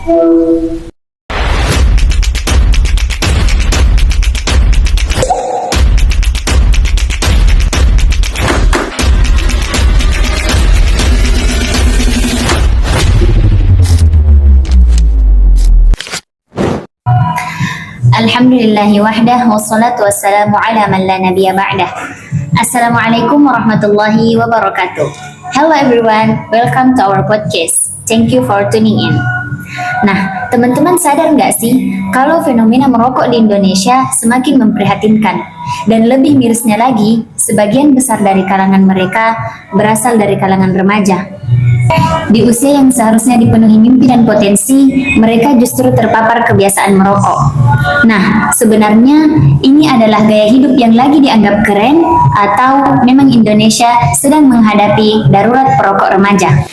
Alhamdulillahi wahdah wassalatu wassalamu ala man la nabiyya ba'dah. Assalamualaikum warahmatullahi wabarakatuh. Hello everyone, welcome to our podcast. Thank you for tuning in. Nah, teman-teman sadar nggak sih kalau fenomena merokok di Indonesia semakin memprihatinkan, dan lebih mirisnya lagi, sebagian besar dari kalangan mereka berasal dari kalangan remaja. Di usia yang seharusnya dipenuhi mimpi dan potensi, mereka justru terpapar kebiasaan merokok. Nah, sebenarnya ini adalah gaya hidup yang lagi dianggap keren, atau memang Indonesia sedang menghadapi darurat perokok remaja?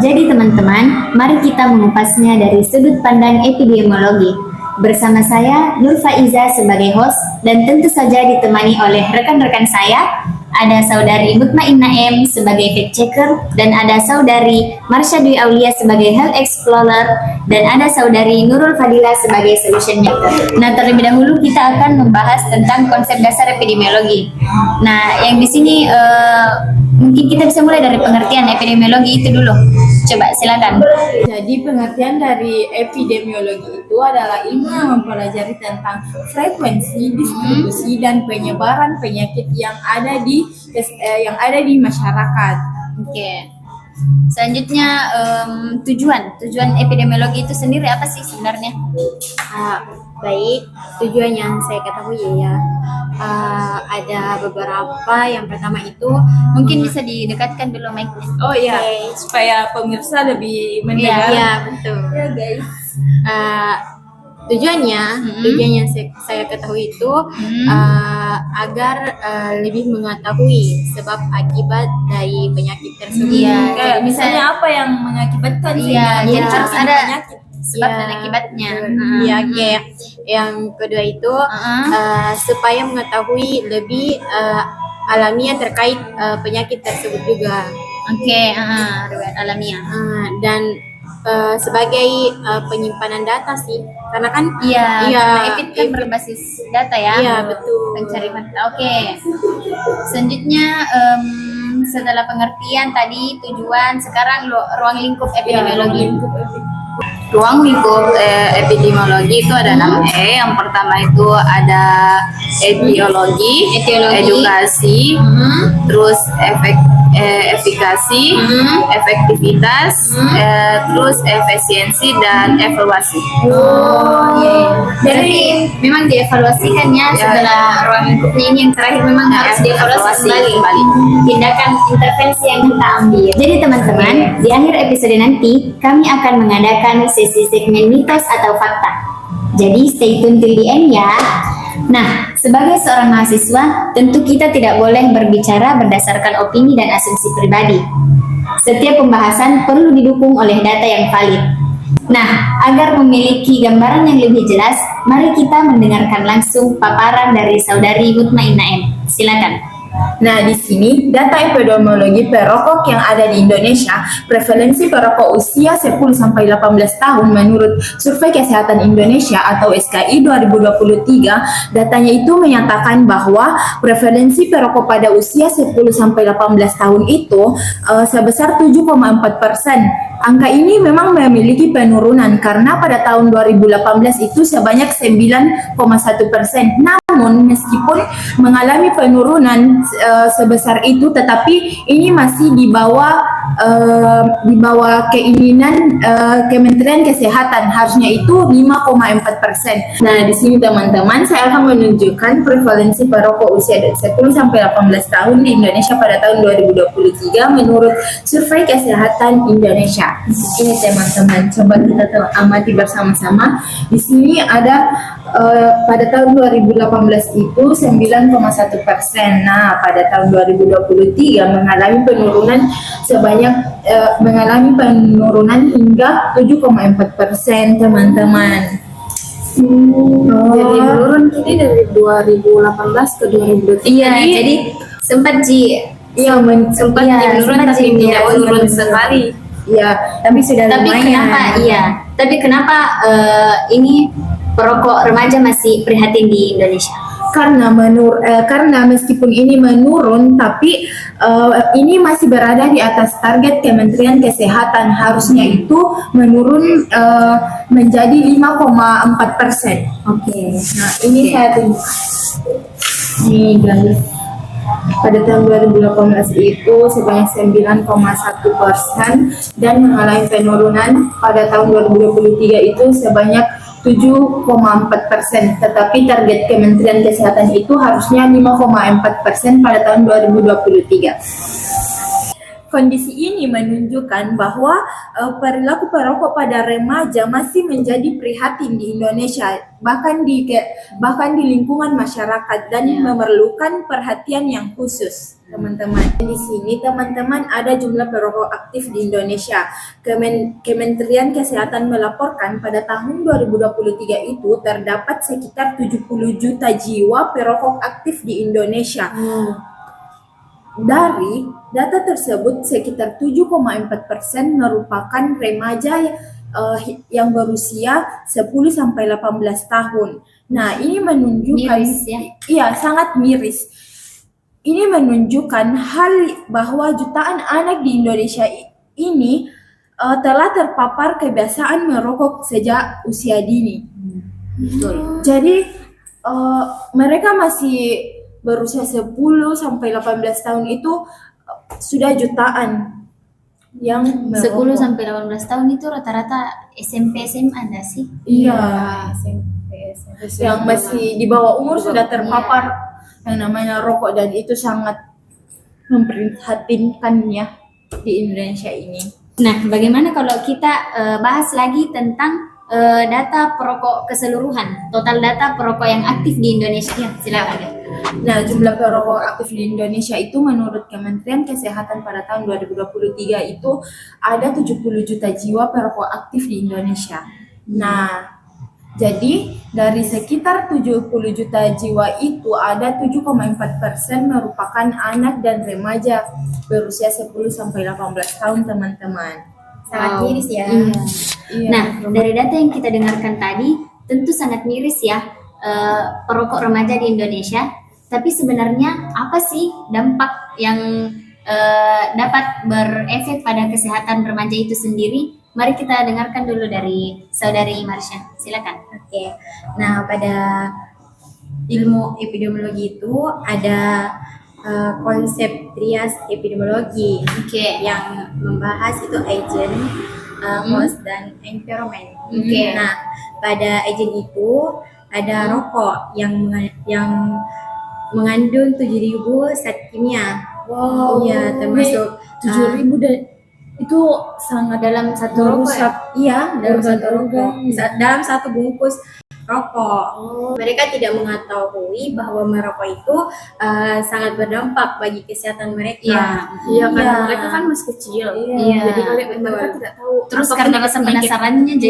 Jadi teman-teman, mari kita mengupasnya dari sudut pandang epidemiologi. Bersama saya, Nur Faiza sebagai host, dan tentu saja ditemani oleh rekan-rekan saya. Ada saudari Mutmainnah M sebagai fact checker, dan ada saudari Marsha Dwi Aulia sebagai health explorer, dan ada saudari Nurul Fadila sebagai solution maker. Nah, terlebih dahulu kita akan membahas tentang konsep dasar epidemiologi. Nah, yang di sini mungkin kita bisa mulai dari pengertian epidemiologi itu dulu. Coba silakan. Jadi pengertian dari epidemiologi itu adalah ilmu yang mempelajari tentang frekuensi, distribusi, dan penyebaran penyakit yang ada di masyarakat. Oke. Selanjutnya tujuan epidemiologi itu sendiri apa sih sebenarnya? Baik, tujuan yang saya ketahui ya, ada beberapa. Yang pertama itu Mungkin bisa didekatkan dulu mic-nya. Oh iya, supaya pemirsa lebih mendengar. ya betul. Ya guys. Tujuan yang saya ketahui itu agar lebih mengetahui sebab akibat dari penyakit tersebut. Iya, Kayak misalnya apa yang mengakibatkan Iya, jadi harus ada penyakit. sebab dan akibatnya. Iya, kayak yang kedua itu supaya mengetahui lebih alamiah terkait penyakit tersebut juga. Oke, riwayat alamiah. Dan sebagai penyimpanan data sih, karena kan Karena EPID kan berbasis data ya. Iya, betul. Pencari fakta. Oke. Selanjutnya setelah pengertian tadi tujuan, sekarang ruang lingkup epidemiologi. Ruang lingkup epidemiologi itu ada 6E. Yang pertama itu ada etiologi, edukasi, terus efikasi, efektivitas, terus efisiensi dan evaluasi. Jadi memang dievaluasikan ya setelah ruang lingkupnya ini yang terakhir memang harus dievaluasi kembali tindakan intervensi yang kita ambil. Jadi teman-teman, di akhir episode nanti kami akan mengadakan sesi segmen mitos atau fakta. Jadi stay tune till the end ya. Nah, sebagai seorang mahasiswa, tentu kita tidak boleh berbicara berdasarkan opini dan asumsi pribadi. Setiap pembahasan perlu didukung oleh data yang valid. Nah, agar memiliki gambaran yang lebih jelas, mari kita mendengarkan langsung paparan dari saudari Mutmainnah M. Silakan. Nah, di sini data epidemiologi perokok yang ada di Indonesia, prevalensi perokok usia 10-18 tahun menurut Survei Kesehatan Indonesia atau SKI 2023, datanya itu menyatakan bahwa prevalensi perokok pada usia 10-18 tahun itu sebesar 7,4%. Angka ini memang memiliki penurunan karena pada tahun 2018 itu sebanyak 9,1%. Namun meskipun mengalami penurunan sebesar itu, tetapi ini masih di bawah keinginan Kementerian Kesehatan, harusnya itu 5,4%. Nah, di sini teman-teman saya akan menunjukkan prevalensi perokok usia 10-18 tahun di Indonesia pada tahun 2023 menurut Survei Kesehatan Indonesia. Ini teman-teman, coba kita amati bersama-sama. Di sini ada pada tahun 2018 itu 9,1%. Nah, pada tahun 2023 mengalami penurunan hingga 7,4%, teman-teman. Jadi menurun dari 2018 ke 2023. Iya, jadi sempat Iya, sempat Iya, menurun sempat tapi sih, tidak iya, menurun iya, sekali. Iya, tapi sudah Tapi lumayan. kenapa Tapi kenapa ini perokok remaja masih prihatin di Indonesia? Karena meskipun ini menurun, tapi ini masih berada di atas target Kementerian Kesehatan. Harusnya itu menurun menjadi 5,4%. Oke. Nah, ini saya tunjukkan. Nih guys, pada tahun 2018 itu sebanyak 9,1% dan mengalami penurunan pada tahun 2023 itu sebanyak 7,4%, tetapi target Kementerian Kesehatan itu harusnya 5,4% pada tahun 2023. Kondisi ini menunjukkan bahwa perilaku perokok pada remaja masih menjadi prihatin di Indonesia, bahkan di lingkungan masyarakat dan memerlukan perhatian yang khusus, teman-teman. Di sini teman-teman ada jumlah perokok aktif di Indonesia. Kementerian Kesehatan melaporkan pada tahun 2023 itu terdapat sekitar 70 juta jiwa perokok aktif di Indonesia. Dari data tersebut, sekitar 7,4% merupakan remaja yang berusia 10-18 tahun. Nah, ini menunjukkan Miris, ya? Iya, sangat miris. Ini menunjukkan hal bahwa jutaan anak di Indonesia ini telah terpapar kebiasaan merokok sejak usia dini. Jadi mereka masih berusia 10-18 tahun itu sudah jutaan yang 10 merokok. sampai 18 tahun itu rata-rata SMP SMA enggak sih? Iya, yang masih di bawah umur sudah terpapar yang namanya rokok, dan itu sangat memprihatinkan ya di Indonesia ini. Nah, bagaimana kalau kita bahas lagi tentang data perokok keseluruhan, total data perokok yang aktif di Indonesia? Ya, silakan. Nah, jumlah perokok aktif di Indonesia itu menurut Kementerian Kesehatan pada tahun 2023 itu ada 70 juta jiwa perokok aktif di Indonesia. Nah, jadi dari sekitar 70 juta jiwa itu ada 7,4% merupakan anak dan remaja berusia 10-18 tahun, teman-teman. Sangat miris ya. Iya. Nah, dari data yang kita dengarkan tadi, tentu sangat miris ya perokok remaja di Indonesia. Tapi sebenarnya apa sih dampak yang dapat berefek pada kesehatan remaja itu sendiri? Mari kita dengarkan dulu dari Saudari Marsha. Silakan. Oke. Nah, pada ilmu epidemiologi itu ada konsep trias epidemiologi yang membahas itu agent, host, dan environment. Nah, pada agent itu ada rokok yang mengandung 7.000 zat kimia. Wow. Iya, termasuk 7.000 dan itu sangat Dalam satu rokok ya? iya, dalam satu organ-organ. rokok. Dalam satu bungkus rokok. Mereka tidak mengetahui bahwa merokok itu sangat berdampak bagi kesehatan mereka. Iya, karena mereka kan masih kecil. Iya. Jadi mereka tidak tahu. Terus apapun karena itu rasa penyakit. penasarannya